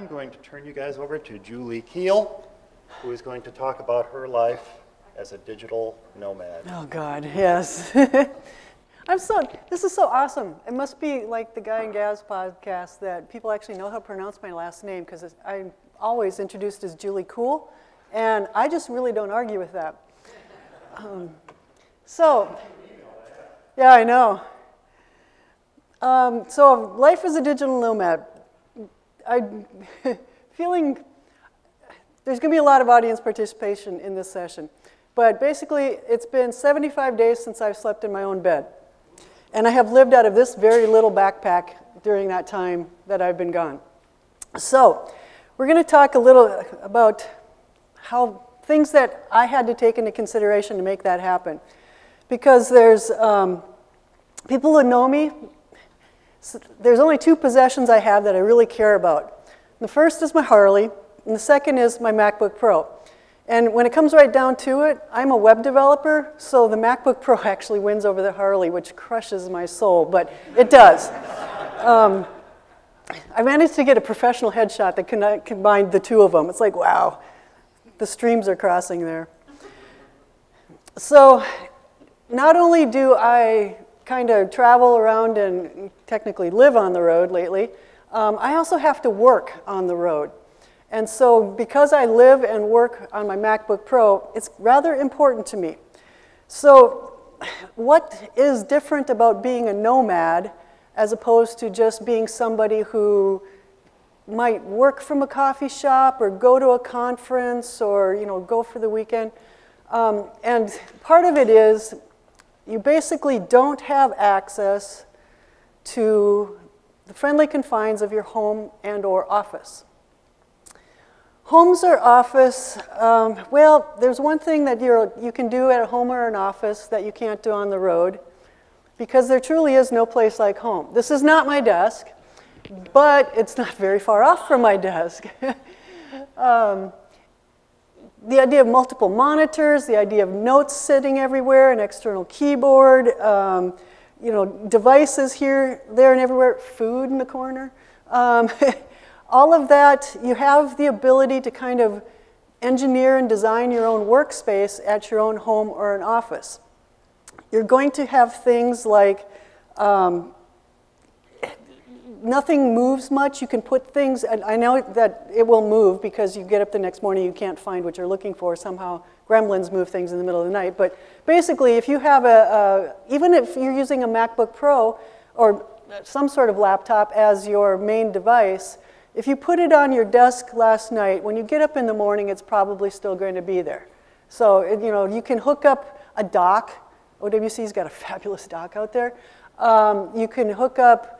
I'm going to turn you guys over to Julie Kuehl, who is going to talk about her life as a digital nomad. Oh God, yes. This is so awesome. It must be like the Guy and Gaz podcast that people actually know how to pronounce my last name, because I'm always introduced as Julie Kuehl, and I just really don't argue with that. Yeah, I know. So life as a digital nomad. I'm feeling there's going to be a lot of audience participation in this session. But basically, it's been 75 days since I've slept in my own bed. And I have lived out of this very little backpack during that time that I've been gone. So we're going to talk a little about how things that I had to take into consideration to make that happen. Because there's people who know me, there's only two possessions I have that I really care about. The first is my Harley, and the second is my MacBook Pro. And when it comes right down to it, I'm a web developer, so the MacBook Pro actually wins over the Harley, which crushes my soul, but it does. I managed to get a professional headshot that combined the two of them. It's like, wow, the streams are crossing there. So not only do I kind of travel around and technically live on the road lately, I also have to work on the road. And so because I live and work on my MacBook Pro, it's rather important to me. So what is different about being a nomad as opposed to just being somebody who might work from a coffee shop or go to a conference or go for the weekend? And part of it is you basically don't have access to the friendly confines of your home and or office. Homes or office, well, there's one thing that you can do at a home or an office that you can't do on the road, because there truly is no place like home. This is not my desk, but it's not very far off from my desk. The idea of multiple monitors, the idea of notes sitting everywhere, an external keyboard, devices here, there, and everywhere, food in the corner. All of that, you have the ability to kind of engineer and design your own workspace at your own home or an office. You're going to have things like nothing moves much. You can put things, and I know that it will move because you get up the next morning, you can't find what you're looking for. Somehow gremlins move things in the middle of the night. But basically, if you have even if you're using a MacBook Pro or some sort of laptop as your main device, if you put it on your desk last night, when you get up in the morning, it's probably still going to be there. So you can hook up a dock. OWC's got a fabulous dock out there. You can hook up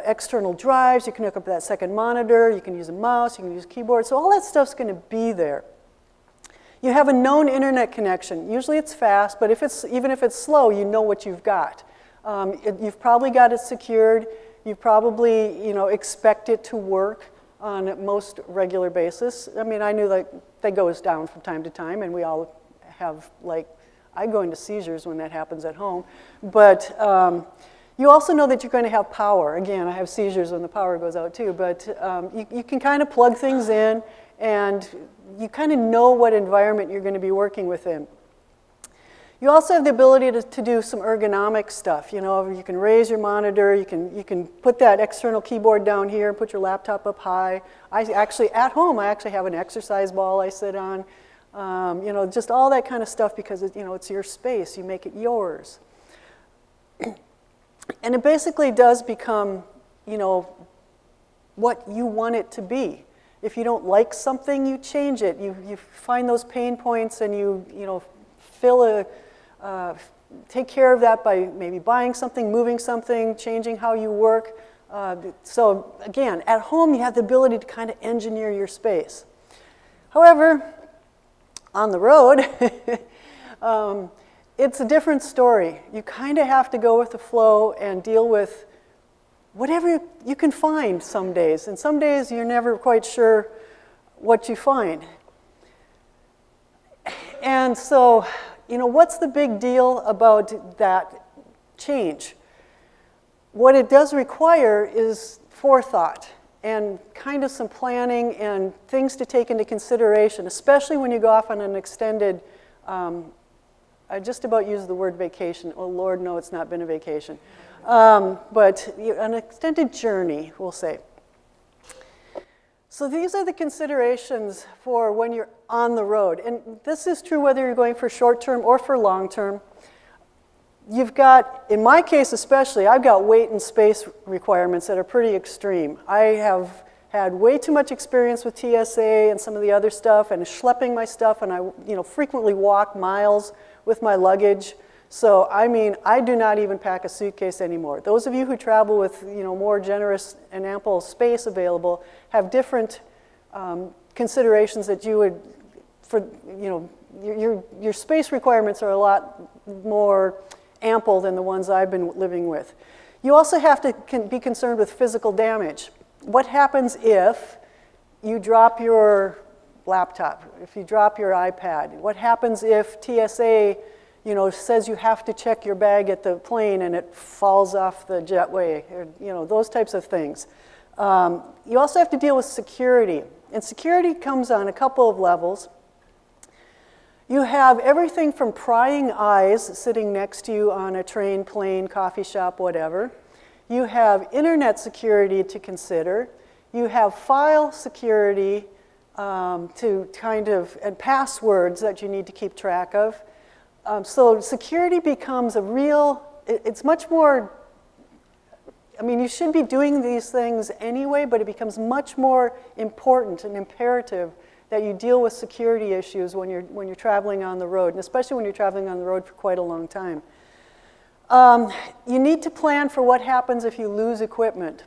external drives, you can hook up that second monitor, you can use a mouse, you can use a keyboard, so all that stuff's going to be there. You have a known internet connection. Usually it's fast, but even if it's slow, you know what you've got. You've probably got it secured. You probably expect it to work on most regular basis. I mean, I knew that goes down from time to time, and we all have, I go into seizures when that happens at home, but you also know that you're going to have power. Again, I have seizures when the power goes out too, but you can kind of plug things in, and you kind of know what environment you're going to be working within. You also have the ability to do some ergonomic stuff. You can raise your monitor, you can put that external keyboard down here, put your laptop up high. At home, I actually have an exercise ball I sit on. Just all that kind of stuff because it's your space, you make it yours. And it basically does become, what you want it to be. If you don't like something, you change it. You find those pain points and you take care of that by maybe buying something, moving something, changing how you work. So again, at home, you have the ability to kind of engineer your space. However, on the road, it's a different story. You kind of have to go with the flow and deal with whatever you can find some days. And some days you're never quite sure what you find. And so, what's the big deal about that change? What it does require is forethought and kind of some planning and things to take into consideration, especially when you go off on an extended, I just about used the word vacation. Oh, Lord, no, it's not been a vacation. But an extended journey, we'll say. So these are the considerations for when you're on the road. And this is true whether you're going for short-term or for long-term. You've got, in my case especially, I've got weight and space requirements that are pretty extreme. I have had way too much experience with TSA and some of the other stuff and schlepping my stuff, and I frequently walk miles with my luggage. So, I mean, I do not even pack a suitcase anymore. Those of you who travel with, more generous and ample space available have different considerations that you would, your space requirements are a lot more ample than the ones I've been living with. You also have to be concerned with physical damage. What happens if you drop your laptop, if you drop your iPad? What happens if TSA says you have to check your bag at the plane and it falls off the jetway, or, those types of things. You also have to deal with security, and security comes on a couple of levels. You have everything from prying eyes sitting next to you on a train, plane, coffee shop, whatever. You have internet security to consider. You have file security and passwords that you need to keep track of. So security becomes it's much more, you should be doing these things anyway, but it becomes much more important and imperative that you deal with security issues when you're traveling on the road, and especially when you're traveling on the road for quite a long time. You need to plan for what happens if you lose equipment.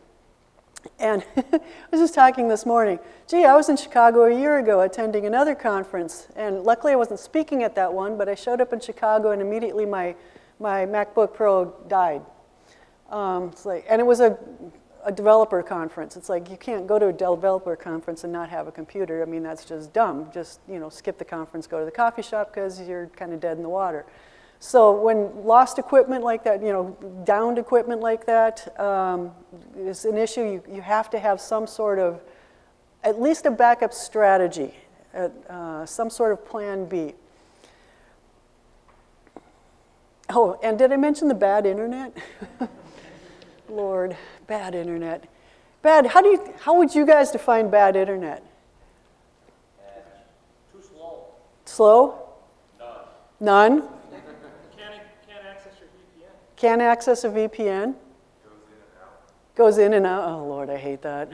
And I was just talking this morning. Gee, I was in Chicago a year ago attending another conference, and luckily I wasn't speaking at that one, but I showed up in Chicago and immediately my MacBook Pro died. And it was a developer conference. It's like you can't go to a developer conference and not have a computer. That's just dumb. Just skip the conference, go to the coffee shop because you're kind of dead in the water. So when lost equipment like that, downed equipment like that is an issue. You have to have some sort of, at least a backup strategy, some sort of plan B. Oh, and did I mention the bad internet? Lord, bad internet. Bad, how would you guys define bad internet? Too slow. Slow? None. None? Can't access your VPN. Can't access a VPN? Goes in and out. Goes in and out. Oh, Lord, I hate that.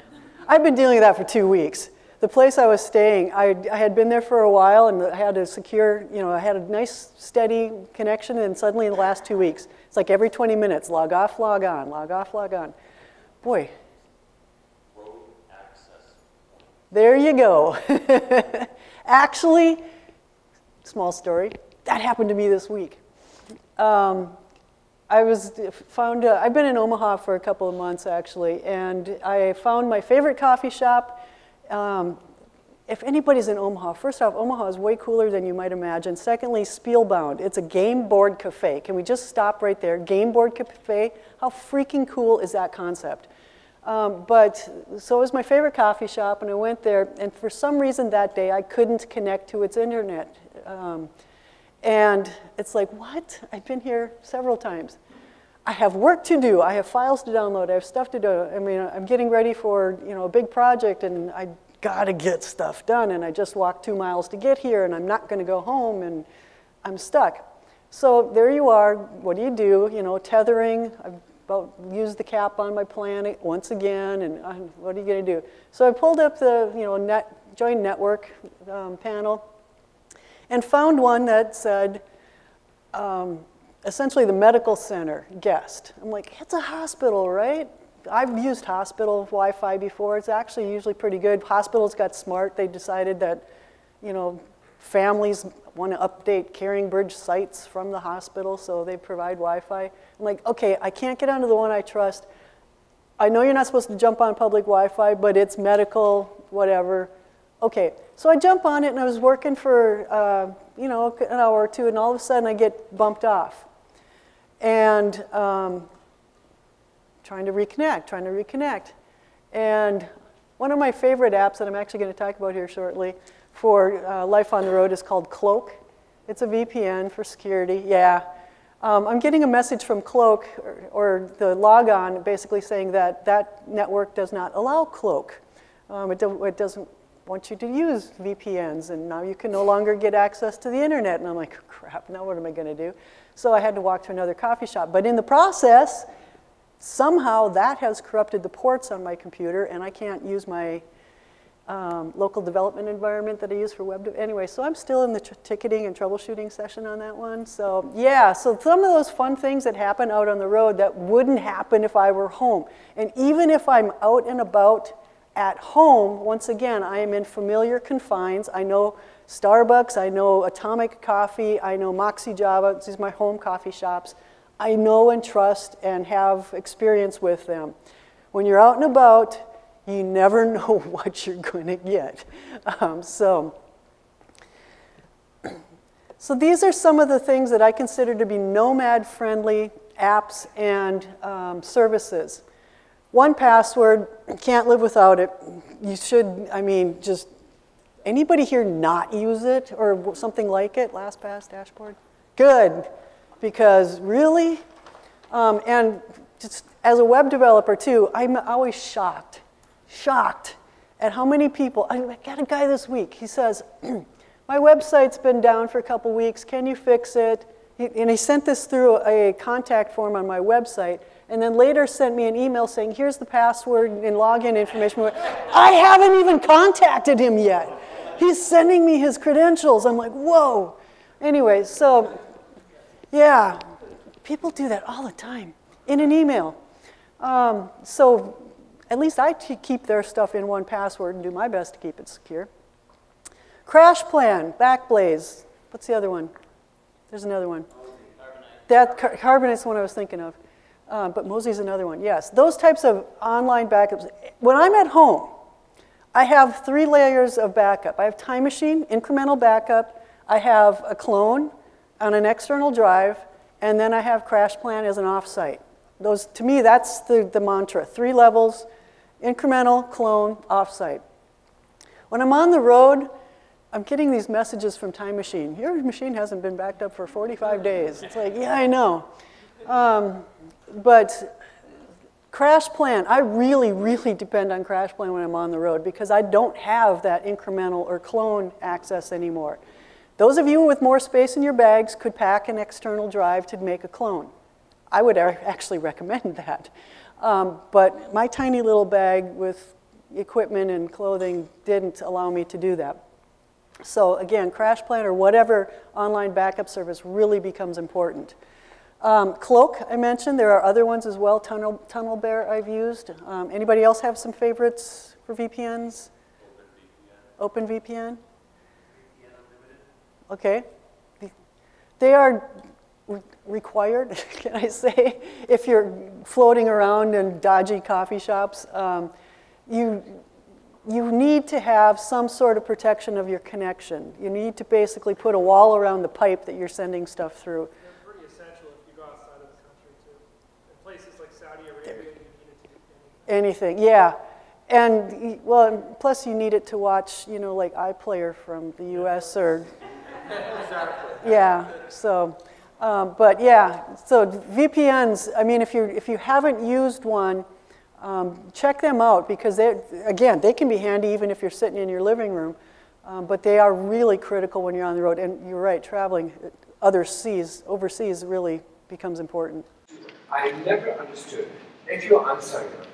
I've been dealing with that for 2 weeks. The place I was staying, I had been there for a while, and I had a secure, I had a nice, steady connection, and suddenly in the last 2 weeks, it's like every 20 minutes, log off, log on, log off, log on. Boy. Road access. There you go. Actually, small story, that happened to me this week. I've been in Omaha for a couple of months, actually, and I found my favorite coffee shop. If anybody's in Omaha, first off, Omaha is way cooler than you might imagine. Secondly, Spielbound. It's a game board cafe. Can we just stop right there? Game board cafe? How freaking cool is that concept? So it was my favorite coffee shop, and I went there, and for some reason that day I couldn't connect to its internet. And it's like, what? I've been here several times. I have work to do. I have files to download. I have stuff to do. I'm getting ready for a big project, and I gotta get stuff done. And I just walked 2 miles to get here, and I'm not going to go home, and I'm stuck. So there you are. What do? Tethering. I've about used the cap on my plan once again, and what are you going to do? So I pulled up the join network panel, and found one that said. Essentially the medical center guest. I'm like, it's a hospital, right? I've used hospital Wi-Fi before. It's actually usually pretty good. Hospitals got smart. They decided that, families want to update Caring Bridge sites from the hospital, so they provide Wi-Fi. I'm like, okay, I can't get onto the one I trust. I know you're not supposed to jump on public Wi-Fi, but it's medical, whatever. Okay, so I jump on it, and I was working for, an hour or two, and all of a sudden I get bumped off. And trying to reconnect. And One of my favorite apps that I'm actually going to talk about here shortly for life on the road is called Cloak. It's a VPN for security. Yeah. I'm getting a message from Cloak, or the logon, basically saying that that network does not allow Cloak. It doesn't want you to use VPNs, and now you can no longer get access to the internet. And I'm like, crap, now what am I going to do? So I had to walk to another coffee shop. But in the process, somehow that has corrupted the ports on my computer, and I can't use my local development environment that I use for web. Anyway, so I'm still in the ticketing and troubleshooting session on that one. So yeah, so some of those fun things that happen out on the road that wouldn't happen if I were home. And even if I'm out and about at home, once again, I am in familiar confines. I know Starbucks, I know Atomic Coffee, I know Moxie Java. These are my home coffee shops. I know and trust and have experience with them. When you're out and about, you never know what you're going to get. So these are some of the things that I consider to be Nomad-friendly apps and services. 1Password, can't live without it. You should, I mean, just anybody here not use it or something like it? LastPass, Dashboard? Good, because really, and just as a web developer too, I'm always shocked at how many people, I got a guy this week, he says, my website's been down for a couple weeks, can you fix it? And he sent this through a contact form on my website, and then later sent me an email saying, here's the password and login information. I haven't even contacted him yet. He's sending me his credentials. I'm like, whoa. Anyway, so yeah, people do that all the time in an email. So at least I keep their stuff in 1Password and do my best to keep it secure. Crash Plan, Backblaze. What's the other one? There's another one. Carbonite's the one I was thinking of. But Mozy's another one, yes. Those types of online backups. When I'm at home, I have 3 layers of backup. I have Time Machine, incremental backup. I have a clone on an external drive. And then I have Crash Plan as an offsite. Those, to me, that's the mantra. 3 levels, incremental, clone, offsite. When I'm on the road, I'm getting these messages from Time Machine. Your machine hasn't been backed up for 45 days. It's like, yeah, I know. But Crash Plan, I really, really depend on Crash Plan when I'm on the road because I don't have that incremental or clone access anymore. Those of you with more space in your bags could pack an external drive to make a clone. I would actually recommend that. But my tiny little bag with equipment and clothing didn't allow me to do that. So again, Crash Plan or whatever online backup service really becomes important. Cloak, I mentioned. There are other ones as well. Tunnel Bear I've used. Anybody else have some favorites for VPNs? OpenVPN. Okay. They are required, can I say, if you're floating around in dodgy coffee shops. You need to have some sort of protection of your connection. You need to basically put a wall around the pipe that you're sending stuff through. They're pretty essential if you go outside of the country too. In places like Saudi Arabia, you need it to do anything. Yeah. And, well, plus you need it to watch, you know, like iPlayer from the US or... Exactly. Yeah, so, but yeah, so VPNs, I mean, if you haven't used one, check them out because again, they can be handy even if you're sitting in your living room, but they are really critical when you're on the road. And you're right, traveling overseas really becomes important. I never understood, if you're unsigned up,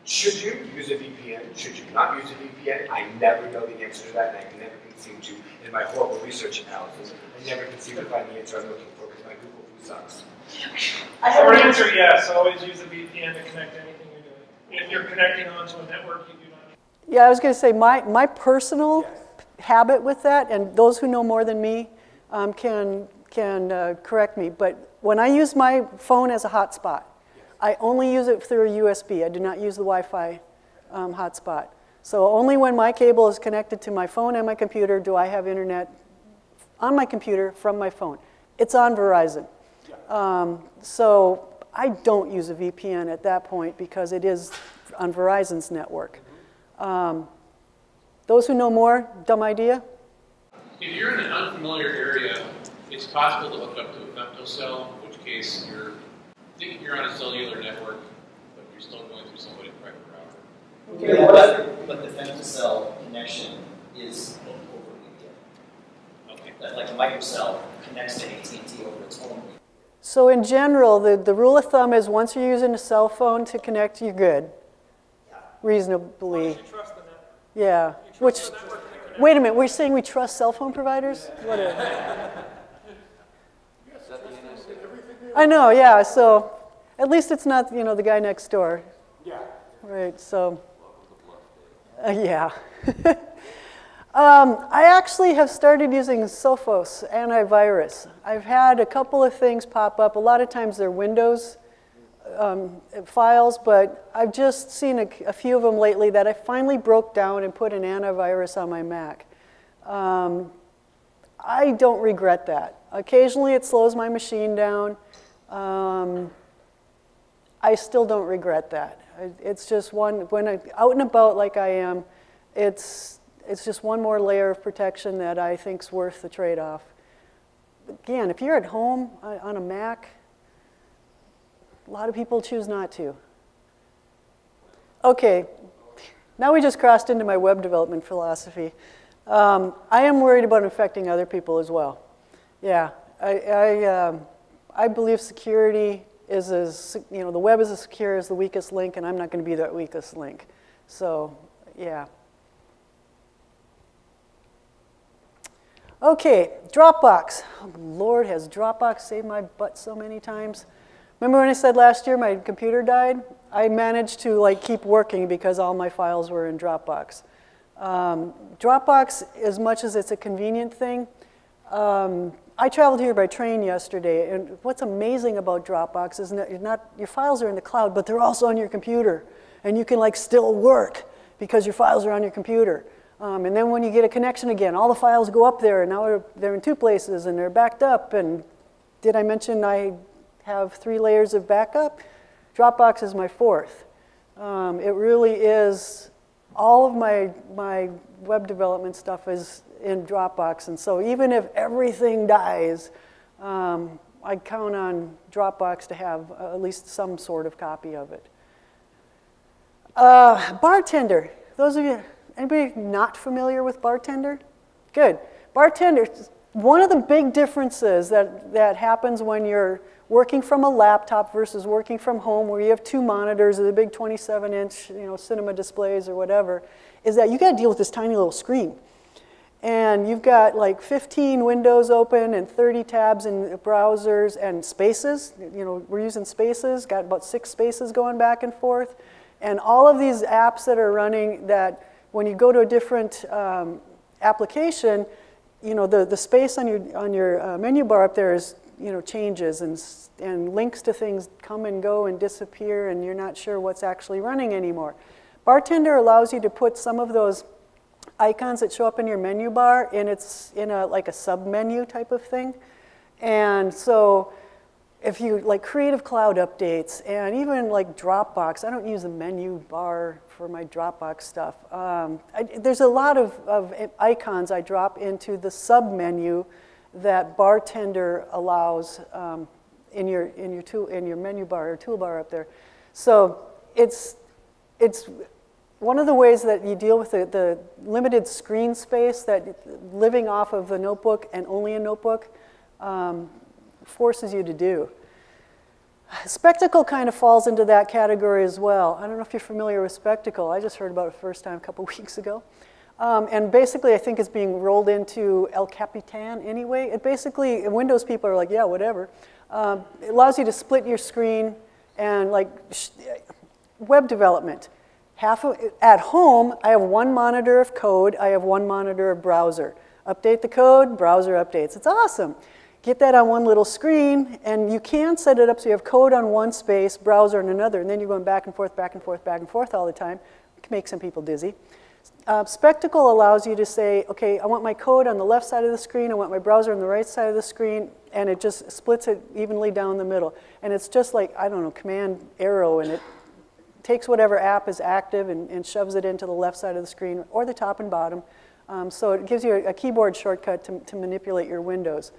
should you use a VPN? Should you not use a VPN? I never know the answer to that, and I never can seem to, in my horrible research analysis, I never can seem to find the answer I'm looking for because my Google food sucks. Short answer, yes. Always use a VPN to connect anything you're doing. If you're connecting onto a network, you do not need. Yeah, I was going to say my personal habit with that, and those who know more than me can correct me, but when I use my phone as a hotspot, I only use it through a USB. I do not use the Wi-Fi hotspot. So only when my cable is connected to my phone and my computer do I have internet on my computer from my phone. It's on Verizon. So I don't use a VPN at that point because it is on Verizon's network. Those who know more, dumb idea? If you're in an unfamiliar area, it's possible to hook up to a femtocell, in which case you're thinking you're on a cellular network, but you're still going through somebody's private router. Okay, but the femtocell connection is over VPN. Okay. That, like a microcell connects to AT&T over its own. So in general, the rule of thumb is once you're using a cell phone to connect, you're good. Reasonably. You trust the network. Yeah. Which, wait a minute, we're saying we trust cell phone providers? What I know, yeah, so at least it's not, you know, the guy next door. Yeah. Right, so, yeah. I actually have started using Sophos antivirus. I've had a couple of things pop up. A lot of times they're Windows files, but I've just seen a few of them lately that I finally broke down and put an antivirus on my Mac. I don't regret that. Occasionally it slows my machine down. I still don't regret that. It's just when I'm out and about like I am, it's just one more layer of protection that I think's worth the trade-off. Again, if you're at home on a Mac, a lot of people choose not to. Okay, now we just crossed into my web development philosophy. I am worried about infecting other people as well. Yeah, I believe security is as, you know, the web is as secure as the weakest link, and I'm not going to be that weakest link. So, yeah. Okay, Dropbox. Oh, Lord, has Dropbox saved my butt so many times? Remember when I said last year my computer died? I managed to like keep working because all my files were in Dropbox. Dropbox, as much as it's a convenient thing, I traveled here by train yesterday, and what's amazing about Dropbox is that your files are in the cloud, but they're also on your computer, and you can like still work because your files are on your computer. And then when you get a connection again, all the files go up there, and now they're in two places, and they're backed up. And did I mention I have 3 layers of backup? Dropbox is my 4th. It really is, all of my web development stuff is in Dropbox. And so even if everything dies, I count on Dropbox to have at least some sort of copy of it. Bartender. Those of you, anybody not familiar with Bartender? Good. Bartender, one of the big differences that happens when you're working from a laptop versus working from home, where you have 2 monitors or the big 27-inch, you know, cinema displays or whatever, is that you got to deal with this tiny little screen. And you've got like 15 windows open and 30 tabs in browsers and spaces. You know, we're using spaces, got about 6 spaces going back and forth. And all of these apps that are running, that when you go to a different application, you know, the space on your menu bar up there is, you know, changes, and links to things come and go and disappear, and you're not sure what's actually running anymore. Bartender allows you to put some of those icons that show up in your menu bar, and it's in like a sub-menu type of thing. And so if you like Creative Cloud updates and even like Dropbox, I don't use the menu bar for my Dropbox stuff. There's a lot of icons I drop into the sub-menu that Bartender allows in your menu bar or toolbar up there. So it's one of the ways that you deal with the limited screen space that living off of the notebook and only a notebook forces you to do. Spectacle kind of falls into that category as well. I don't know if you're familiar with Spectacle. I just heard about it the first time a couple weeks ago. And basically, I think it's being rolled into El Capitan anyway. It basically, Windows people are like, yeah, whatever. It allows you to split your screen and like web development. At home, I have 1 monitor of code. I have 1 monitor of browser. Update the code, browser updates. It's awesome. Get that on 1 little screen, and you can set it up so you have code on 1 space, browser on another, and then you're going back and forth, back and forth, back and forth all the time. It can make some people dizzy. Spectacle allows you to say, okay, I want my code on the left side of the screen, I want my browser on the right side of the screen, and it just splits it evenly down the middle. And it's just like, I don't know, Command arrow, and it takes whatever app is active and shoves it into the left side of the screen or the top and bottom. So it gives you a keyboard shortcut to manipulate your windows.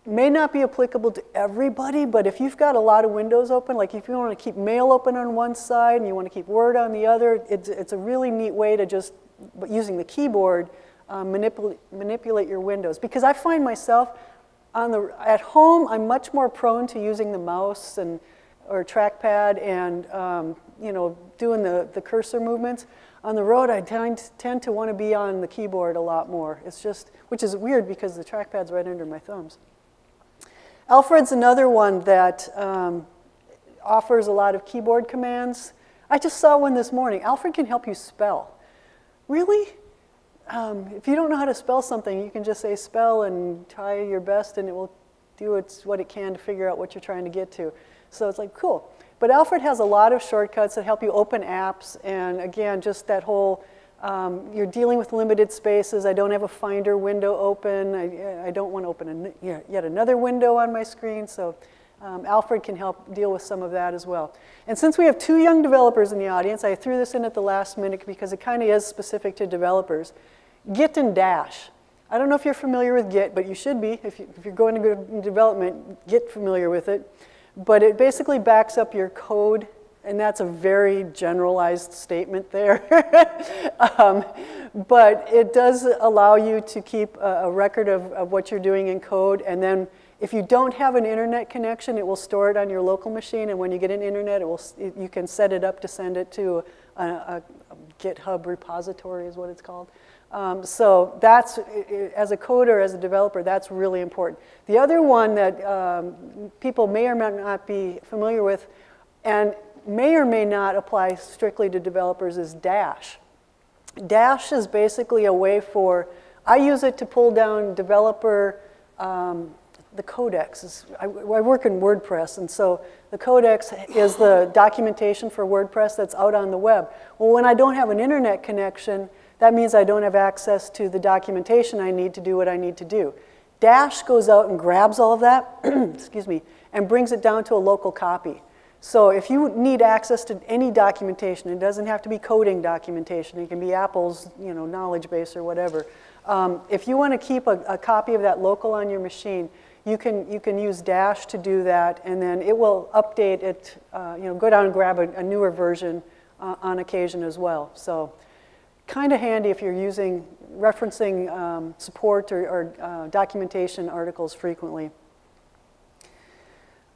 May not be applicable to everybody, but if you've got a lot of windows open, like if you want to keep mail open on one side and you want to keep Word on the other, it's a really neat way to just, using the keyboard, manipulate your windows. Because I find myself, at home, I'm much more prone to using the mouse or trackpad and doing the cursor movements. On the road, I tend to want to be on the keyboard a lot more. It's just, which is weird because the trackpad's right under my thumbs. Alfred's another one that offers a lot of keyboard commands. I just saw one this morning. Alfred can help you spell. Really? If you don't know how to spell something, you can just say spell and try your best, and it will do what it can to figure out what you're trying to get to. So it's like, cool. But Alfred has a lot of shortcuts that help you open apps, and again, just that whole, you're dealing with limited spaces. I don't have a Finder window open. I don't want to open yet another window on my screen, so Alfred can help deal with some of that as well. And since we have 2 young developers in the audience, I threw this in at the last minute because it kind of is specific to developers. Git and Dash. I don't know if you're familiar with Git, but you should be. If you're going to go into development, get familiar with it. But it basically backs up your code, and that's a very generalized statement there. But it does allow you to keep a record of what you're doing in code, and then if you don't have an internet connection, it will store it on your local machine, and when you get an internet, you can set it up to send it to a GitHub repository is what it's called. So that's, as a coder, as a developer, that's really important. The other one that people may or may not be familiar with and may or may not apply strictly to developers is Dash. Dash is basically a way I use it to pull down developer, the codex. I work in WordPress, and so the codex is the documentation for WordPress that's out on the web. Well, when I don't have an internet connection, that means I don't have access to the documentation I need to do what I need to do. Dash goes out and grabs all of that, excuse me, and brings it down to a local copy. So if you need access to any documentation, it doesn't have to be coding documentation. It can be Apple's, knowledge base or whatever. If you want to keep a copy of that local on your machine, you can use Dash to do that, and then it will update it. Go down and grab a newer version on occasion as well. So kind of handy if you're referencing support or documentation articles frequently.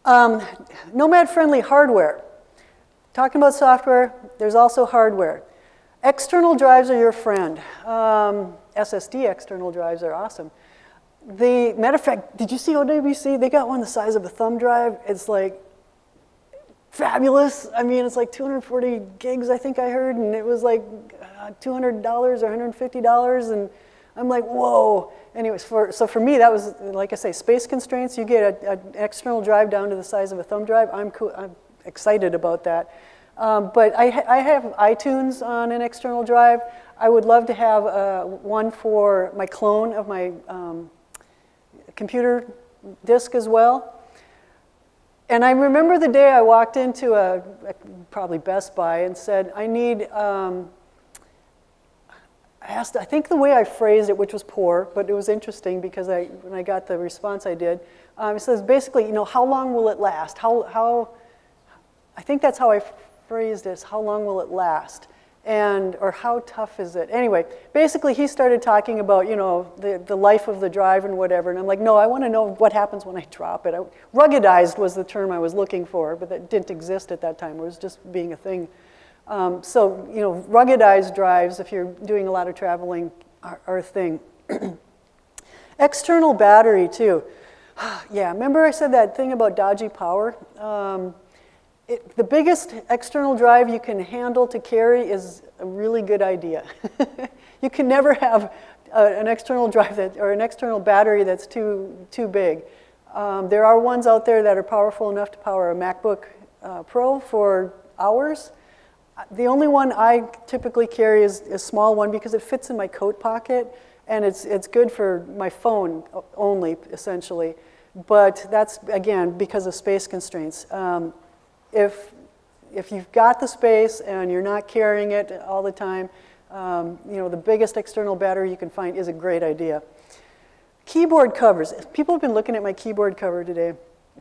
Nomad-friendly hardware. Talking about software, there's also hardware. External drives are your friend. SSD external drives are awesome. Matter of fact, did you see OWC? They got one the size of a thumb drive. It's like fabulous. I mean, it's like 240 gigs, I think I heard, and it was like $200 or $150, and I'm like, whoa. Anyways, so for me, that was, like I say, space constraints. You get an external drive down to the size of a thumb drive. I'm excited about that. But I have iTunes on an external drive. I would love to have one for my clone of my computer disk as well. And I remember the day I walked into probably Best Buy and said, I need, I think the way I phrased it, which was poor, but it was interesting because when I got the response I did, it says basically, how long will it last? I think that's how I phrased this, how long will it last? Or how tough is it? Anyway, basically he started talking about, the life of the drive and whatever, and I'm like, no, I want to know what happens when I drop it. Ruggedized was the term I was looking for, but that didn't exist at that time. It was just being a thing. So, ruggedized drives, if you're doing a lot of traveling, are a thing. External battery, too. Yeah, remember I said that thing about dodgy power? The biggest external drive you can handle to carry is a really good idea. You can never have an external drive or an external battery that's too big. There are ones out there that are powerful enough to power a MacBook Pro for hours. The only one I typically carry is a small one because it fits in my coat pocket, and it's good for my phone only, essentially. But that's, again, because of space constraints. If if you've got the space and you're not carrying it all the time, you know, the biggest external battery you can find is a great idea. Keyboard covers. People have been looking at my keyboard cover today.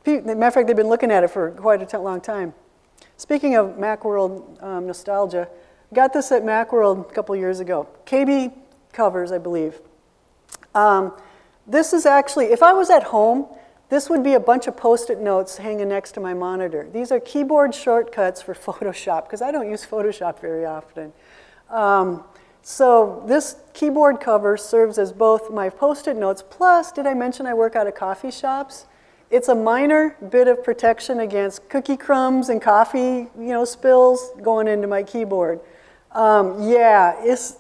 As a matter of fact, they've been looking at it for quite a long time. Speaking of Macworld nostalgia, got this at Macworld a couple years ago. KB covers, I believe. This is actually, if I was at home, this would be a bunch of Post-it notes hanging next to my monitor. These are keyboard shortcuts for Photoshop, because I don't use Photoshop very often. So this keyboard cover serves as both my Post-it notes, plus, did I mention I work out of coffee shops? It's a minor bit of protection against cookie crumbs and coffee, you know, spills going into my keyboard. Yeah,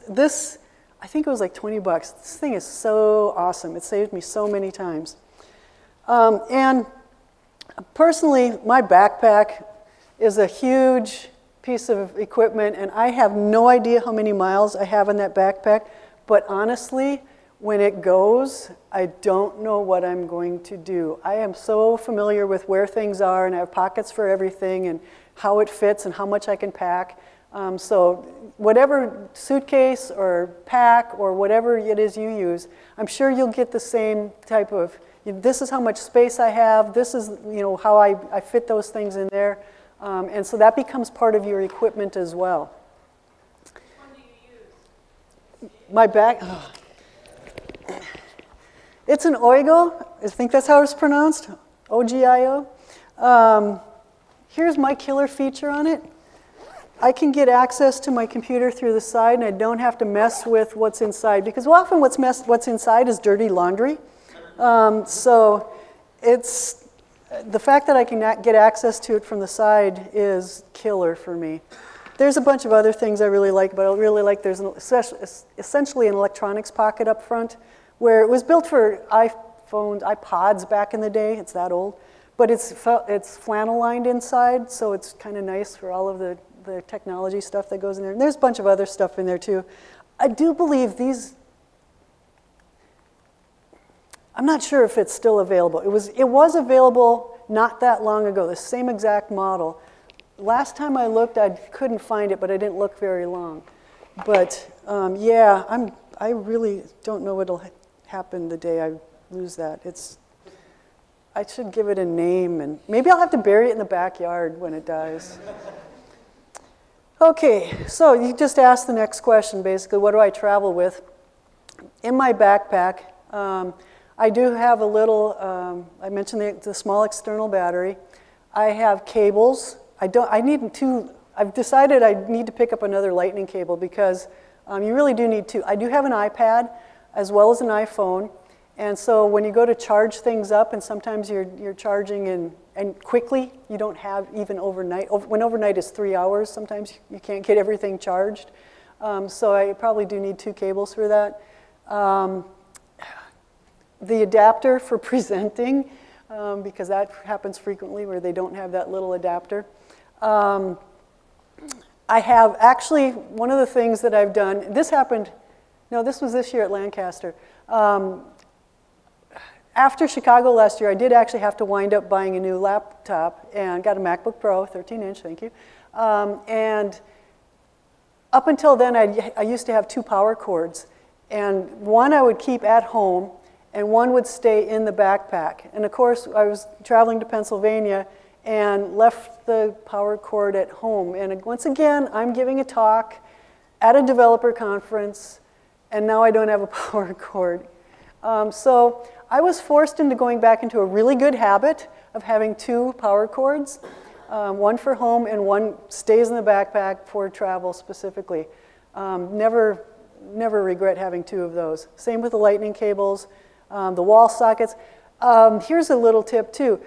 this, I think it was like 20 bucks. This thing is so awesome. It saved me so many times. And personally, my backpack is a huge piece of equipment, and I have no idea how many miles I have in that backpack, but honestly, when it goes, I don't know what I'm going to do. I am so familiar with where things are, and I have pockets for everything, and how it fits, and how much I can pack. So whatever suitcase or pack or whatever it is you use, I'm sure you'll get the same type of, this is how much space I have, this is, you know, how I fit those things in there. And so that becomes part of your equipment as well. Which one do you use? My bag, oh. It's an Oigo. I think that's how it's pronounced, O-G-I-O. Here's my killer feature on it. I can get access to my computer through the side, and I don't have to mess with what's inside, because often what's inside is dirty laundry. So it's, the fact that I can get access to it from the side is killer for me. There's a bunch of other things I really like, but I really like there's essentially an electronics pocket up front, where it was built for iPhones, iPods back in the day. It's that old. But it's flannel lined inside, so it's kind of nice for all of the technology stuff that goes in there. And there's a bunch of other stuff in there too. I do believe these, I'm not sure if it's still available. It was available not that long ago, the same exact model. Last time I looked, I couldn't find it, but I didn't look very long. But yeah, I really don't know what'll happen the day I lose that. I should give it a name, and maybe I'll have to bury it in the backyard when it dies. Okay, so you just asked the next question, basically, what do I travel with? In my backpack, I do have a little, I mentioned the small external battery. I have cables. I've decided I need to pick up another lightning cable, because you really do need two. I do have an iPad as well as an iPhone. And so when you go to charge things up, and sometimes you're charging and quickly, you don't have even overnight. When overnight is 3 hours, sometimes you can't get everything charged. So I probably do need two cables for that. The adapter for presenting, because that happens frequently where they don't have that little adapter. I have actually, one of the things that I've done, this was this year at Lancaster. After Chicago last year, I did actually have to wind up buying a new laptop, and got a MacBook Pro, 13-inch, thank you. And up until then, I used to have two power cords. And one I would keep at home, and one would stay in the backpack. And of course, I was traveling to Pennsylvania and left the power cord at home. And once again, I'm giving a talk at a developer conference, and now I don't have a power cord. So I was forced into going back into a really good habit of having two power cords, one for home and one stays in the backpack for travel specifically. Never regret having two of those. Same with the lightning cables, the wall sockets. Here's a little tip too.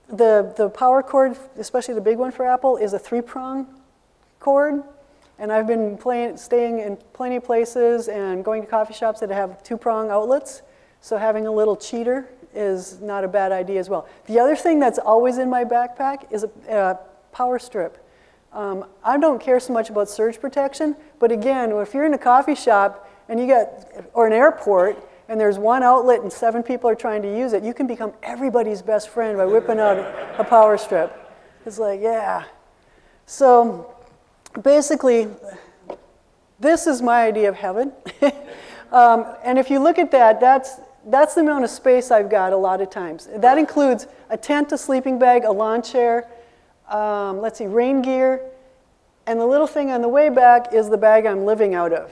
The power cord, especially the big one for Apple, is a 3-prong cord. And I've been staying in plenty of places and going to coffee shops that have 2-prong outlets. So having a little cheater is not a bad idea as well. The other thing that's always in my backpack is a power strip. I don't care so much about surge protection, but again, if you're in a coffee shop and or an airport, and there's one outlet and 7 people are trying to use it, you can become everybody's best friend by whipping out a power strip. It's like, yeah. So basically, this is my idea of heaven. And if you look at that, that's the amount of space I've got a lot of times. That includes a tent, a sleeping bag, a lawn chair, let's see, rain gear, and the little thing on the way back is the bag I'm living out of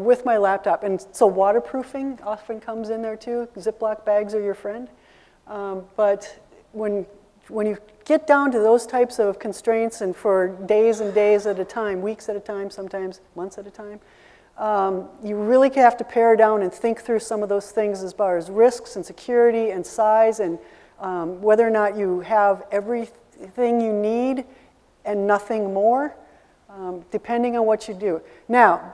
with my laptop. And so waterproofing often comes in there too. Ziploc bags are your friend. But when you get down to those types of constraints and for days and days at a time, weeks at a time, sometimes months at a time, you really have to pare down and think through some of those things as far as risks and security and size and whether or not you have everything you need and nothing more, depending on what you do. Now,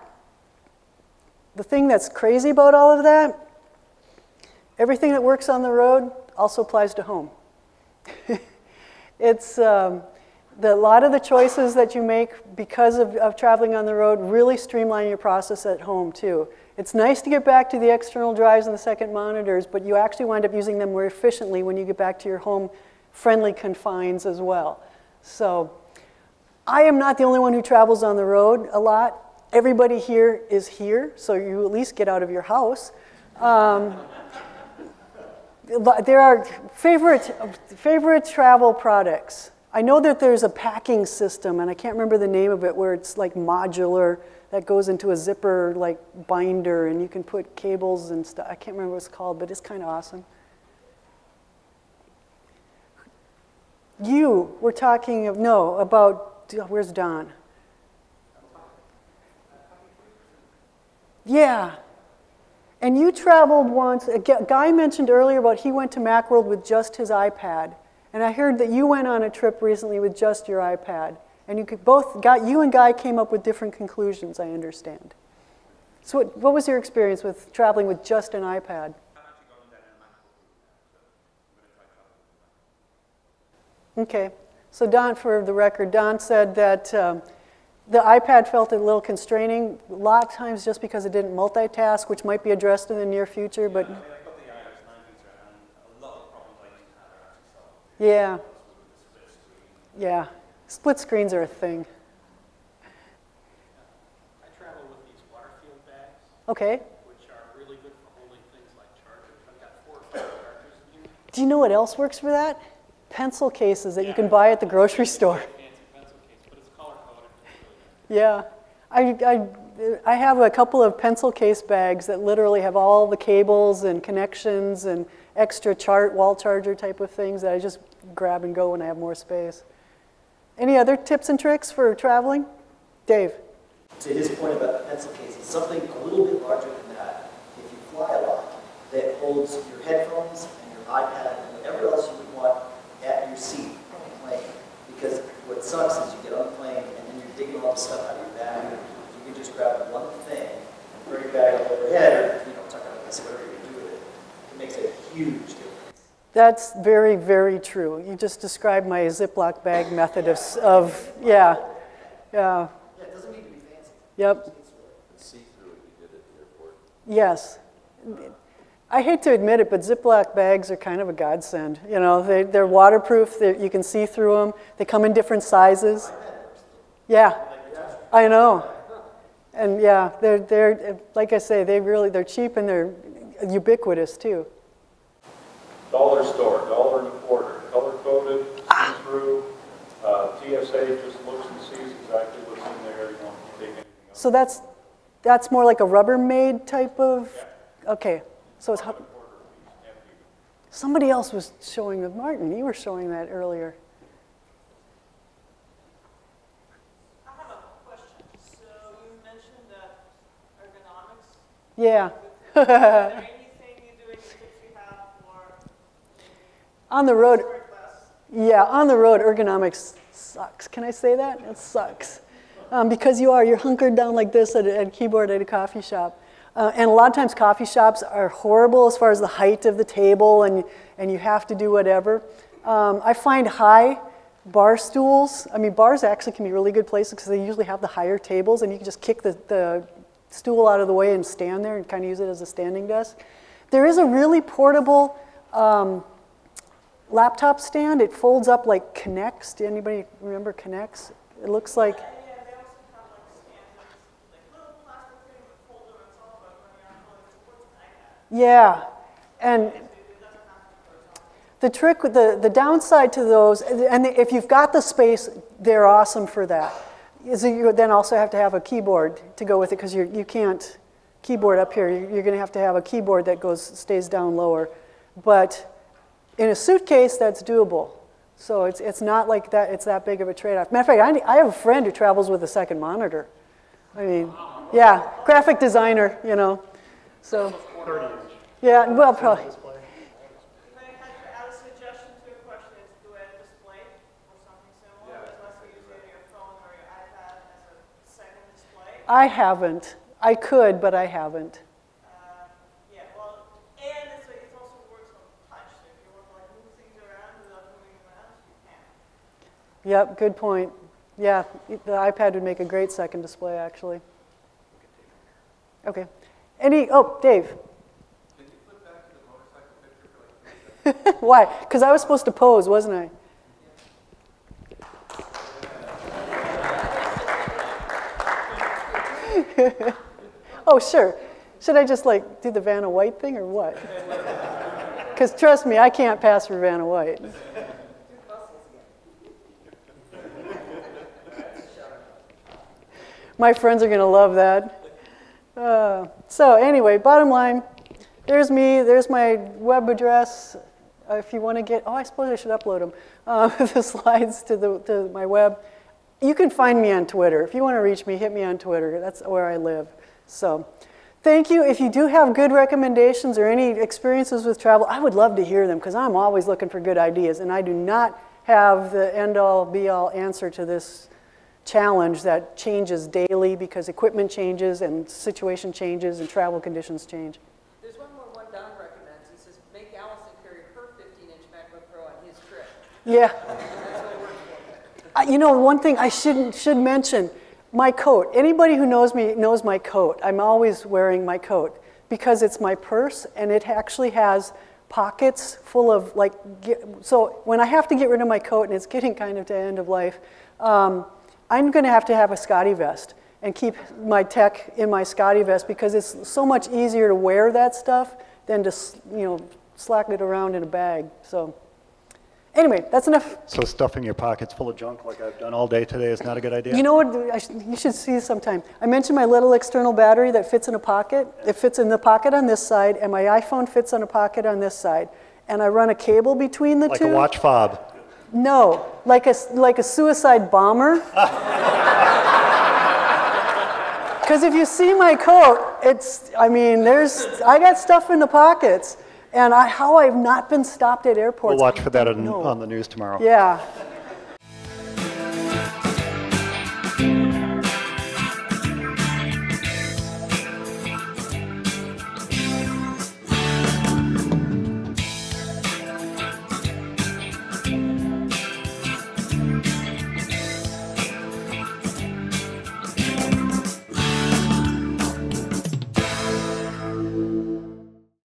the thing that's crazy about all of that, everything that works on the road also applies to home. It's a lot of the choices that you make because of traveling on the road really streamline your process at home too. It's nice to get back to the external drives and the second monitors, but you actually wind up using them more efficiently when you get back to your home-friendly confines as well. So I am not the only one who travels on the road a lot. Everybody here is here, so you at least get out of your house. There are favorite travel products. I know that there's a packing system, and I can't remember the name of it, where it's like modular, that goes into a zipper like binder, and you can put cables and stuff. I can't remember what it's called, but it's kind of awesome. You were talking about, where's Don? Yeah. And you traveled once, a guy mentioned earlier about he went to Macworld with just his iPad. And I heard that you went on a trip recently with just your iPad. And you and Guy came up with different conclusions, I understand. So what was your experience with traveling with just an iPad? Okay. So Don, for the record, Don said that the iPad felt a little constraining, a lot of times just because it didn't multitask, which might be addressed in the near future, but... Yeah. Yeah. Split screens are a thing. I travel with these Waterfield bags. Okay. Which are really good for holding things like chargers. I've got 4 or 5 chargers in here. Do you know what else works for that? Pencil cases that you can buy at the grocery store. Fancy pencil case, but it's color coded. Yeah. I have a couple of pencil case bags that literally have all the cables and connections and extra wall charger type of things that I just grab and go when I have more space. Any other tips and tricks for traveling? Dave? To his point about the pencil case, it's something a little bit larger than that. If you fly a lot, that holds your headphones and your iPad and whatever else you would want at your seat on the plane. Because what sucks is you get on the plane and then you're digging all the stuff out of your bag. You can just grab one thing and throw your bag up overhead or tuck it up and see whatever you're going to do with it. It makes a huge difference. That's very, very true. You just described my Ziploc bag method yeah. Yeah, it doesn't need to be fancy. Yep. See-through, you did at the airport. Yes. I hate to admit it, but Ziploc bags are kind of a godsend. You know, they're waterproof. You can see through them. They come in different sizes. Yeah, I know. And yeah, they're like I say, they're cheap and they're ubiquitous too. Dollar store, $1.25, color-coded, see-through. TSA just looks and sees exactly what's in there. You don't take anything else. So that's more like a Rubbermaid type of. Okay, so it's. Somebody else was showing that. Martin, you were showing that earlier. I have a question. So you mentioned that ergonomics. Yeah. Is there anything you do, any tips you have for On the road. short class? Yeah, on the road, ergonomics sucks. Can I say that? It sucks. Because you're hunkered down like this at a keyboard at a coffee shop. And a lot of times coffee shops are horrible as far as the height of the table and you have to do whatever. I find high bar stools, bars actually can be really good places because they usually have the higher tables and you can just kick the stool out of the way and stand there and kind of use it as a standing desk. There is a really portable laptop stand. It folds up like Connects. Do anybody remember Connects? It looks like, Yeah, they also have like standards, like little plastic thing with folder and so on, but when you're on it supports an iPad. yeah. And It doesn't have to be horizontal. the trick with the downside to those, and if you've got the space, they're awesome for that, is that you then also have to have a keyboard to go with it because you can't keyboard up here. You're going to have a keyboard that stays down lower. But in a suitcase, that's doable. So it's not like that. It's that big of a trade-off. Matter of fact, I have a friend who travels with a second monitor. I mean, yeah, graphic designer, you know. So, 30 inch. yeah, well, probably. If I had to add a suggestion to your question, it's do a display or something similar, unless you're using your phone or your iPad as a second display. I haven't. I could, but I haven't. Yeah, well, and it also works on touch. So if you want to like move things around without moving around, you can. Yep, good point. Yeah, the iPad would make a great second display, actually. Okay. Dave. Can you flip back to the motorcycle picture for like 3 seconds? Why? Because I was supposed to pose, wasn't I? Oh, sure. Should I just like do the Vanna White thing or what? Because trust me, I can't pass for Vanna White. My friends are going to love that. So anyway, bottom line, there's me, there's my web address. If you want to get, I suppose I should upload them, the slides to my web. You can find me on Twitter. If you want to reach me, hit me on Twitter. That's where I live. So thank you. If you do have good recommendations or any experiences with travel, I would love to hear them because I'm always looking for good ideas. And I do not have the end-all, be-all answer to this challenge that changes daily because equipment changes and situation changes and travel conditions change. There's one more one Don recommends. He says, make Allison carry her 15-inch MacBook Pro on his trip. Yeah. That's what works for him. You know, one thing I should mention, my coat. Anybody who knows me knows my coat. I'm always wearing my coat because it's my purse and it actually has pockets full of like, so when I have to get rid of my coat and it's getting kind of to end of life, I'm going to have a Scotty vest and keep my tech in my Scotty vest because it's so much easier to wear that stuff than to, slack it around in a bag. So anyway, that's enough. So stuffing your pockets full of junk like I've done all day today is not a good idea? You know what? You should see sometime. I mentioned my little external battery that fits in a pocket. It fits in the pocket on this side, and my iPhone fits on a pocket on this side. And I run a cable between the two. Like a watch fob. No, like a suicide bomber. Because if you see my coat, I got stuff in the pockets. And how I've not been stopped at airports. We'll watch for that on the news tomorrow. Yeah.